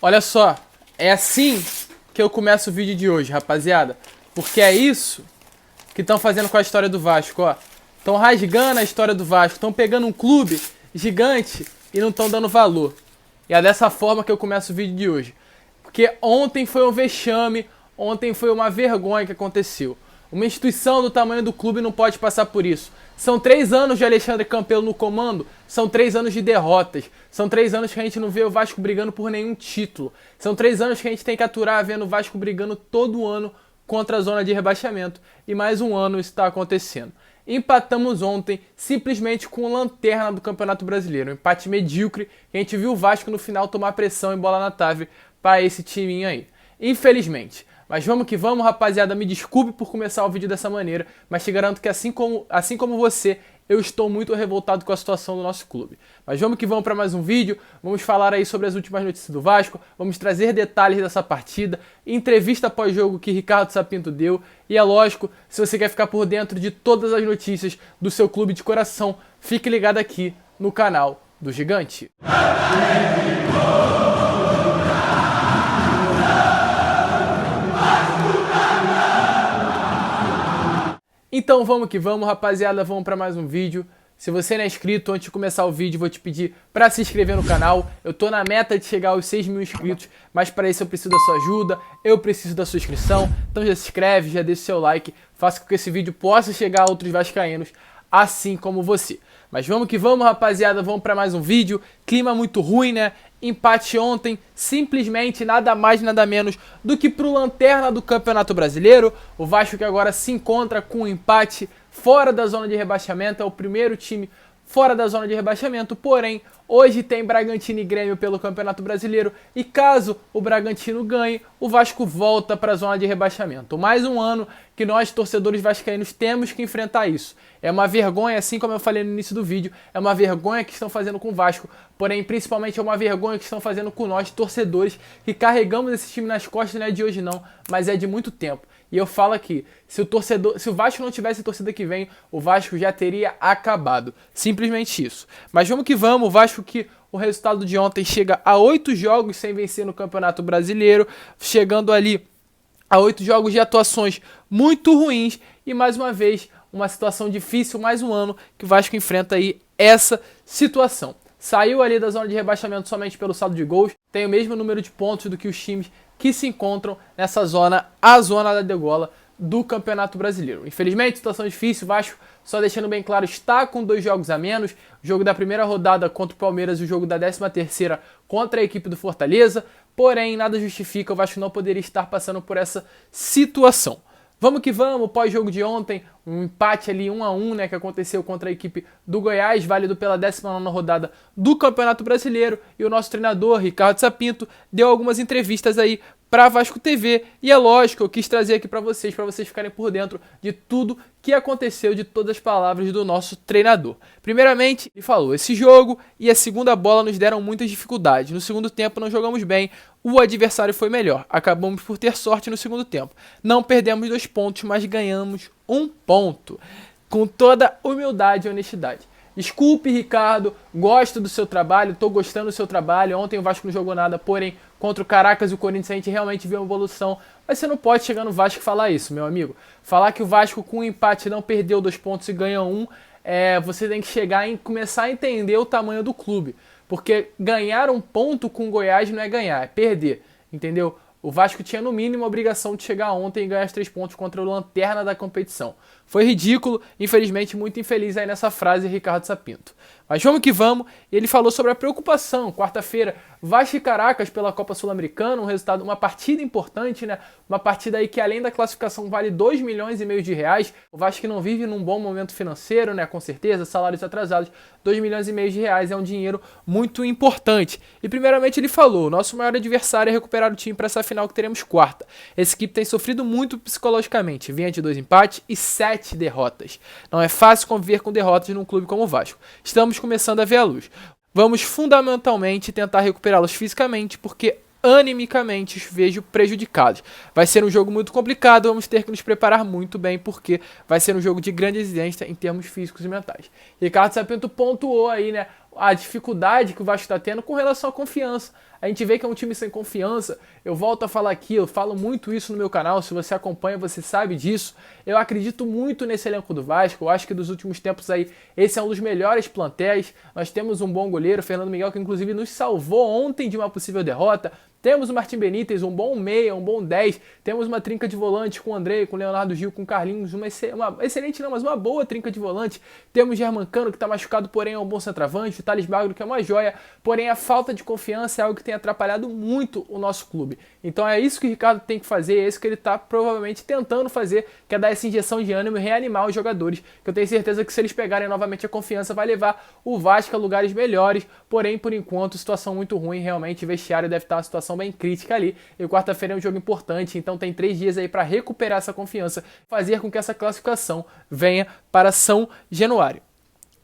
Olha só, é assim que eu começo o vídeo de hoje, rapaziada. Porque é isso que estão fazendo com a história do Vasco, ó. Estão rasgando a história do Vasco, estão pegando um clube gigante e não estão dando valor. E é dessa forma que eu começo o vídeo de hoje. Porque ontem foi um vexame, ontem foi uma vergonha que aconteceu. Uma instituição do tamanho do clube não pode passar por isso. São 3 anos de Alexandre Campelo no comando, são 3 anos de derrotas, são 3 anos que a gente não vê o Vasco brigando por nenhum título, são 3 anos que a gente tem que aturar vendo o Vasco brigando todo ano contra a zona de rebaixamento, e mais um ano isso está acontecendo. Empatamos ontem simplesmente com a lanterna do Campeonato Brasileiro, um empate medíocre, que a gente viu o Vasco no final tomar pressão e bola na trave para esse timinho aí. Infelizmente. Mas vamos que vamos, rapaziada, me desculpe por começar o vídeo dessa maneira, mas te garanto que assim como você, eu estou muito revoltado com a situação do nosso clube. Mas vamos que vamos para mais um vídeo, vamos falar aí sobre as últimas notícias do Vasco, vamos trazer detalhes dessa partida, entrevista pós-jogo que Ricardo Sapinto deu, e é lógico, se você quer ficar por dentro de todas as notícias do seu clube de coração, fique ligado aqui no canal do Gigante. Então vamos que vamos, rapaziada, vamos para mais um vídeo. Se você não é inscrito, antes de começar o vídeo, vou te pedir para se inscrever no canal. Eu tô na meta de chegar aos 6 mil inscritos, mas para isso eu preciso da sua ajuda, eu preciso da sua inscrição. Então já se inscreve, já deixa o seu like, faça com que esse vídeo possa chegar a outros vascaínos, assim como você. Mas vamos que vamos, rapaziada, vamos para mais um vídeo. Clima muito ruim, né? Empate ontem, simplesmente nada mais nada menos do que pro lanterna do Campeonato Brasileiro. O Vasco que agora se encontra com um empate fora da zona de rebaixamento, é o primeiro time fora da zona de rebaixamento, porém, hoje tem Bragantino e Grêmio pelo Campeonato Brasileiro e caso o Bragantino ganhe, o Vasco volta para a zona de rebaixamento. Mais um ano que nós, torcedores vascaínos, temos que enfrentar isso. É uma vergonha, assim como eu falei no início do vídeo, é uma vergonha que estão fazendo com o Vasco, porém, principalmente é uma vergonha que estão fazendo com nós, torcedores, que carregamos esse time nas costas, não é de hoje não, mas é de muito tempo. E eu falo aqui, se o Vasco não tivesse torcida que vem, o Vasco já teria acabado. Simplesmente isso. Mas vamos que vamos, o Vasco que o resultado de ontem chega a 8 jogos sem vencer no Campeonato Brasileiro, chegando ali a 8 jogos de atuações muito ruins e mais uma vez uma situação difícil, mais um ano que o Vasco enfrenta aí essa situação. Saiu ali da zona de rebaixamento somente pelo saldo de gols, tem o mesmo número de pontos do que os times que se encontram nessa zona, a zona da degola do Campeonato Brasileiro. Infelizmente, situação difícil, o Vasco, só deixando bem claro, está com 2 jogos a menos, o jogo da primeira rodada contra o Palmeiras e o jogo da 13ª contra a equipe do Fortaleza, porém, nada justifica o Vasco não poderia estar passando por essa situação. Vamos que vamos, pós-jogo de ontem, um empate ali 1-1, né, que aconteceu contra a equipe do Goiás, válido pela 19ª rodada do Campeonato Brasileiro, e o nosso treinador, Ricardo Sapinto, deu algumas entrevistas aí para Vasco TV, e é lógico, eu quis trazer aqui para vocês ficarem por dentro de tudo que aconteceu, de todas as palavras do nosso treinador. Primeiramente, ele falou, esse jogo e a segunda bola nos deram muitas dificuldades, no segundo tempo não jogamos bem, o adversário foi melhor, acabamos por ter sorte no segundo tempo, não perdemos 2 pontos, mas ganhamos 1 ponto, com toda humildade e honestidade. Desculpe, Ricardo, gosto do seu trabalho, tô gostando do seu trabalho. Ontem o Vasco não jogou nada, porém, contra o Caracas e o Corinthians a gente realmente viu uma evolução. Mas você não pode chegar no Vasco e falar isso, meu amigo. Falar que o Vasco com um empate não perdeu 2 pontos e ganha 1, você tem que chegar e começar a entender o tamanho do clube. Porque ganhar 1 ponto com o Goiás não é ganhar, é perder, entendeu? O Vasco tinha no mínimo a obrigação de chegar ontem e ganhar os 3 pontos contra o lanterna da competição. Foi ridículo, infelizmente muito infeliz aí nessa frase Ricardo Sapinto. Mas vamos que vamos, ele falou sobre a preocupação, quarta-feira, Vasco e Caracas pela Copa Sul-Americana, um resultado, uma partida importante, né? Uma partida aí que além da classificação vale 2,5 milhões de reais. O Vasco que não vive num bom momento financeiro, né? Com certeza, salários atrasados, 2,5 milhões de reais é um dinheiro muito importante. E primeiramente ele falou, nosso maior adversário é recuperar o time para essa final que teremos quarta. Essa equipe tem sofrido muito psicologicamente, vinha de 2 empates e 7 derrotas. Não é fácil conviver com derrotas num clube como o Vasco. Estamos começando a ver a luz. Vamos fundamentalmente tentar recuperá-los fisicamente, porque animicamente os vejo prejudicados. Vai ser um jogo muito complicado, vamos ter que nos preparar muito bem, porque vai ser um jogo de grande exigência em termos físicos e mentais. Ricardo Sapinto pontuou aí, né, a dificuldade que o Vasco está tendo com relação à confiança. A gente vê que é um time sem confiança. Eu volto a falar aqui, eu falo muito isso no meu canal, se você acompanha você sabe disso. Eu acredito muito nesse elenco do Vasco, eu acho que dos últimos tempos aí esse é um dos melhores plantéis. Nós temos um bom goleiro, Fernando Miguel, que inclusive nos salvou ontem de uma possível derrota. Temos o Martim Benítez, um bom meia, um bom 10. Temos uma trinca de volante com o André, com o Leonardo Gil, com o Carlinhos. Uma excelente, não, mas uma boa trinca de volante. Temos o Germancano, que está machucado, porém é um bom centroavante. O Thales Magno, que é uma joia. Porém, a falta de confiança é algo que tem atrapalhado muito o nosso clube. Então é isso que o Ricardo tem que fazer, é isso que ele está provavelmente tentando fazer, que é dar essa injeção de ânimo e reanimar os jogadores. Que eu tenho certeza que se eles pegarem novamente a confiança, vai levar o Vasco a lugares melhores. Porém, por enquanto, situação muito ruim. Realmente, o vestiário deve estar uma situação bem crítica ali, e quarta-feira é um jogo importante, então tem 3 dias aí para recuperar essa confiança, fazer com que essa classificação venha para São Januário.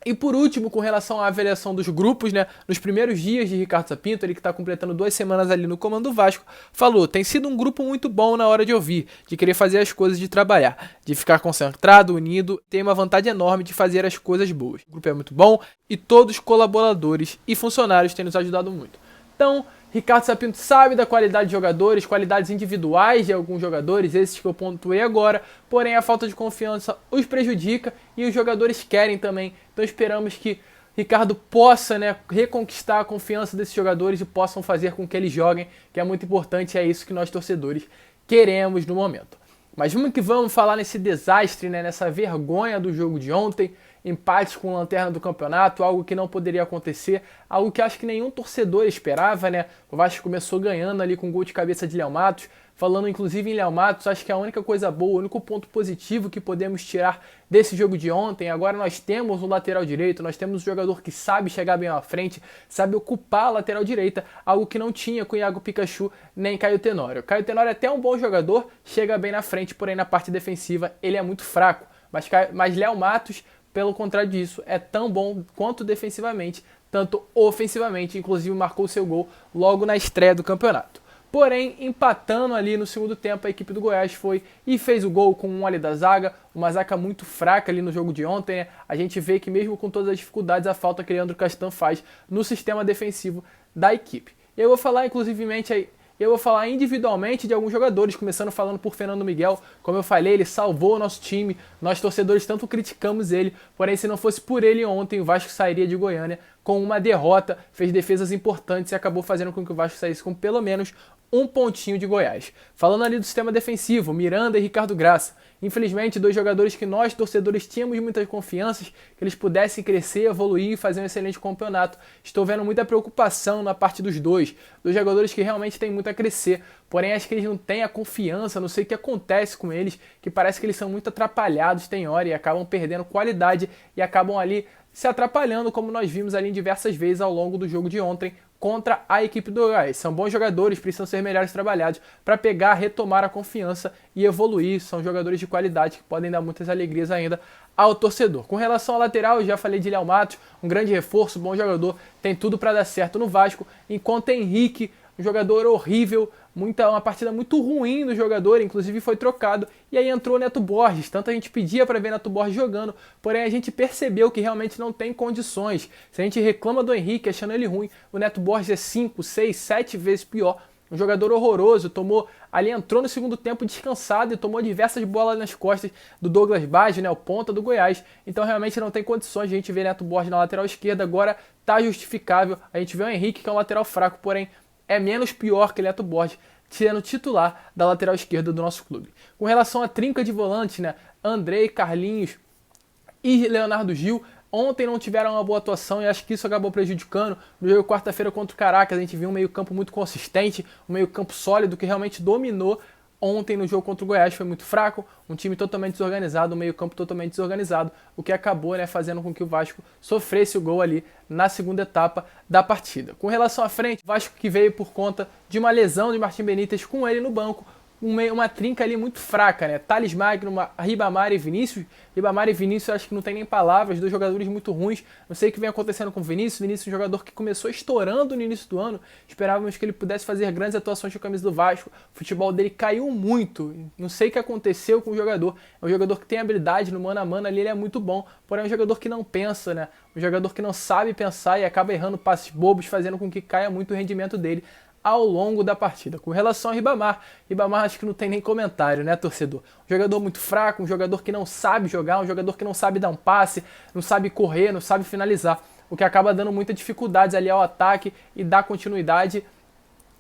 E por último, com relação à avaliação dos grupos, né, nos primeiros dias de Ricardo Sapinto, ele que está completando 2 semanas ali no comando do Vasco, falou, tem sido um grupo muito bom na hora de ouvir, de querer fazer as coisas, de trabalhar, de ficar concentrado, unido, tem uma vontade enorme de fazer as coisas boas. O grupo é muito bom e todos os colaboradores e funcionários têm nos ajudado muito. Então, Ricardo Sapinto sabe da qualidade de jogadores, qualidades individuais de alguns jogadores, esses que eu pontuei agora, porém a falta de confiança os prejudica e os jogadores querem também. Então esperamos que Ricardo possa, né, reconquistar a confiança desses jogadores e possam fazer com que eles joguem, que é muito importante, é isso que nós torcedores queremos no momento. Mas vamos que vamos falar nesse desastre, né, nessa vergonha do jogo de ontem, empate com a lanterna do campeonato, algo que não poderia acontecer, algo que acho que nenhum torcedor esperava, né? O Vasco começou ganhando ali com um gol de cabeça de Léo Matos, falando inclusive em Léo Matos, acho que a única coisa boa, o único ponto positivo que podemos tirar desse jogo de ontem, agora nós temos um lateral direito, nós temos um jogador que sabe chegar bem à frente, sabe ocupar a lateral direita, algo que não tinha com o Iago Pikachu nem Caio Tenório. Caio Tenório é até um bom jogador, chega bem na frente, porém na parte defensiva ele é muito fraco, mas Léo Matos, pelo contrário disso, é tão bom quanto defensivamente, tanto ofensivamente, inclusive marcou seu gol logo na estreia do campeonato. Porém, empatando ali no segundo tempo, a equipe do Goiás foi e fez o gol com um ali da zaga, uma zaga muito fraca ali no jogo de ontem, né? A gente vê que mesmo com todas as dificuldades, a falta que Leandro Castan faz no sistema defensivo da equipe. Eu vou falar inclusivemente aí, eu vou falar individualmente de alguns jogadores, começando falando por Fernando Miguel. Como eu falei, ele salvou o nosso time, nós torcedores tanto criticamos ele, porém se não fosse por ele ontem, o Vasco sairia de Goiânia com uma derrota, fez defesas importantes e acabou fazendo com que o Vasco saísse com pelo menos um pontinho de Goiás. Falando ali do sistema defensivo, Miranda e Ricardo Graça. Infelizmente, 2 jogadores que nós, torcedores, tínhamos muitas confianças que eles pudessem crescer, evoluir e fazer um excelente campeonato. Estou vendo muita preocupação na parte dos dois jogadores que realmente têm muito a crescer. Porém, acho que eles não têm a confiança, não sei o que acontece com eles, que parece que eles são muito atrapalhados, tem hora, e acabam perdendo qualidade e acabam ali se atrapalhando, como nós vimos ali diversas vezes ao longo do jogo de ontem contra a equipe do Goiás. São bons jogadores, precisam ser melhores trabalhados para pegar, retomar a confiança e evoluir. São jogadores de qualidade que podem dar muitas alegrias ainda ao torcedor. Com relação ao lateral, eu já falei de Léo Matos, um grande reforço, bom jogador, tem tudo para dar certo no Vasco, enquanto Henrique, um jogador horrível, uma partida muito ruim do jogador, inclusive foi trocado, e aí entrou o Neto Borges. Tanto a gente pedia para ver Neto Borges jogando, porém a gente percebeu que realmente não tem condições. Se a gente reclama do Henrique achando ele ruim, o Neto Borges é 5, 6, 7 vezes pior. Um jogador horroroso, entrou no segundo tempo descansado e tomou diversas bolas nas costas do Douglas Baggio, né, o ponta do Goiás. Então realmente não tem condições de a gente ver Neto Borges na lateral esquerda, agora tá justificável. A gente vê o Henrique, que é um lateral fraco, porém é menos pior que Neto Borges, sendo titular da lateral esquerda do nosso clube. Com relação à trinca de volante, né, André, Carlinhos e Leonardo Gil, ontem não tiveram uma boa atuação e acho que isso acabou prejudicando. No jogo quarta-feira contra o Caracas, a gente viu um meio-campo muito consistente, um meio-campo sólido que realmente dominou. Ontem no jogo contra o Goiás foi muito fraco, um time totalmente desorganizado, um meio-campo totalmente desorganizado, o que acabou, né, fazendo com que o Vasco sofresse o gol ali na segunda etapa da partida. Com relação à frente, o Vasco que veio por conta de uma lesão de Martim Benítez com ele no banco, uma trinca ali muito fraca, né? Thales Magno, Ribamar e Vinícius. Ribamar e Vinícius acho que não tem nem palavras, 2 jogadores muito ruins. Não sei o que vem acontecendo com o Vinícius. Vinícius é um jogador que começou estourando no início do ano. Esperávamos que ele pudesse fazer grandes atuações com a camisa do Vasco. O futebol dele caiu muito. Não sei o que aconteceu com o jogador. É um jogador que tem habilidade no mano a mano ali, ele é muito bom. Porém é um jogador que não pensa, né? Um jogador que não sabe pensar e acaba errando passes bobos, fazendo com que caia muito o rendimento dele ao longo da partida. Com relação ao Ribamar acho que não tem nem comentário, né, torcedor? Um jogador muito fraco, um jogador que não sabe jogar, um jogador que não sabe dar um passe, não sabe correr, não sabe finalizar, o que acaba dando muitas dificuldades ali ao ataque e dar continuidade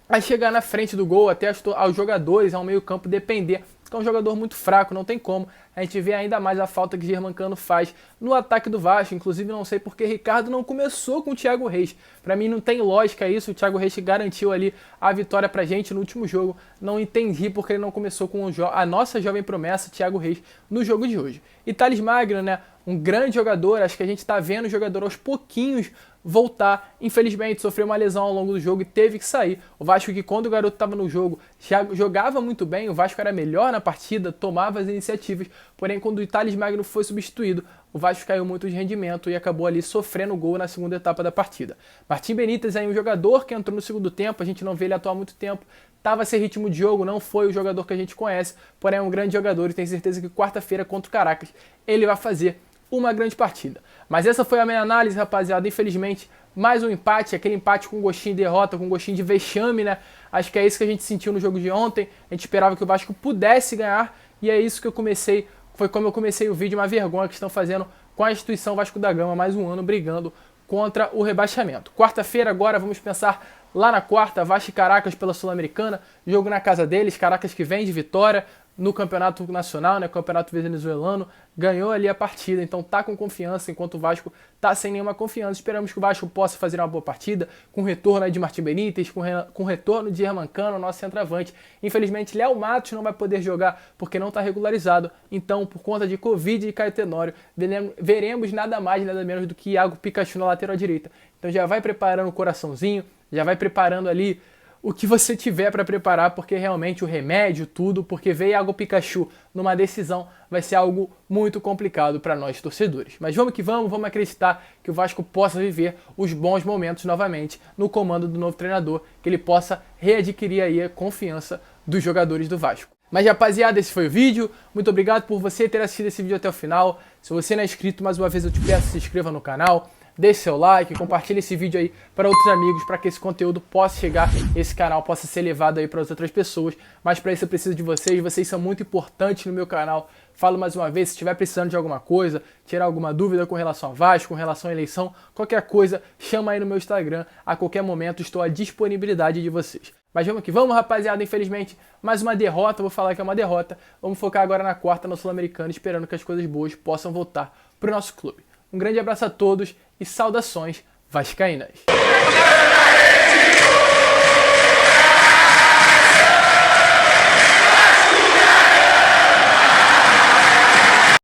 a chegar na frente do gol, até aos jogadores, ao meio campo depender. É um jogador muito fraco, não tem como. A gente vê ainda mais a falta que Germancano faz no ataque do Vasco. Inclusive, não sei porque Ricardo não começou com o Thiago Reis. Pra mim não tem lógica isso. O Thiago Reis garantiu ali a vitória pra gente no último jogo. Não entendi porque ele não começou com a nossa jovem promessa, Thiago Reis, no jogo de hoje. E Thales Magno, né? Um grande jogador. Acho que a gente tá vendo o jogador aos pouquinhos voltar. Infelizmente, sofreu uma lesão ao longo do jogo e teve que sair. O Vasco, que quando o garoto estava no jogo, já jogava muito bem, o Vasco era melhor na partida, tomava as iniciativas, porém quando o Thales Magno foi substituído, o Vasco caiu muito de rendimento e acabou ali sofrendo gol na segunda etapa da partida. Martim Benítez é um jogador que entrou no segundo tempo, a gente não vê ele atuar há muito tempo, estava sem ritmo de jogo, não foi o jogador que a gente conhece, porém é um grande jogador e tenho certeza que quarta-feira contra o Caracas ele vai fazer uma grande partida. Mas essa foi a minha análise, rapaziada. Infelizmente, mais um empate, aquele empate com gostinho de derrota, com gostinho de vexame, né? Acho que é isso que a gente sentiu no jogo de ontem. A gente esperava que o Vasco pudesse ganhar e é isso que eu comecei, foi como eu comecei o vídeo, uma vergonha que estão fazendo com a instituição Vasco da Gama, mais um ano brigando contra o rebaixamento. Quarta-feira agora vamos pensar lá na quarta, Vasco e Caracas pela Sul-Americana, jogo na casa deles, Caracas que vem de vitória no campeonato nacional, né, campeonato venezuelano, ganhou ali a partida, então tá com confiança, enquanto o Vasco tá sem nenhuma confiança. Esperamos que o Vasco possa fazer uma boa partida, com o retorno aí de Martim Benítez, com o retorno de Germancano, nosso centroavante. Infelizmente, Léo Matos não vai poder jogar porque não tá regularizado, então por conta de Covid e Caetenório, veremos nada mais, nada menos do que Iago Pikachu na lateral direita. Então já vai preparando o coraçãozinho, já vai preparando ali o que você tiver para preparar, porque realmente o remédio, tudo, porque ver Iago Pikachu numa decisão vai ser algo muito complicado para nós torcedores. Mas vamos que vamos acreditar que o Vasco possa viver os bons momentos novamente no comando do novo treinador, que ele possa readquirir aí a confiança dos jogadores do Vasco. Mas rapaziada, esse foi o vídeo, muito obrigado por você ter assistido esse vídeo até o final. Se você não é inscrito, mais uma vez eu te peço, se inscreva no canal, deixe seu like, compartilhe esse vídeo aí para outros amigos, para que esse conteúdo possa chegar, esse canal possa ser levado aí para as outras pessoas. Mas para isso eu preciso de vocês são muito importantes no meu canal. Falo mais uma vez, se estiver precisando de alguma coisa, tirar alguma dúvida com relação ao Vasco, com relação à eleição, qualquer coisa, chama aí no meu Instagram, a qualquer momento estou à disponibilidade de vocês. Mas vamos que vamos, rapaziada, infelizmente, mais uma derrota, vou falar que é uma derrota. Vamos focar agora na quarta, no Sul-Americano, esperando que as coisas boas possam voltar para o nosso clube. Um grande abraço a todos e saudações vascaínas.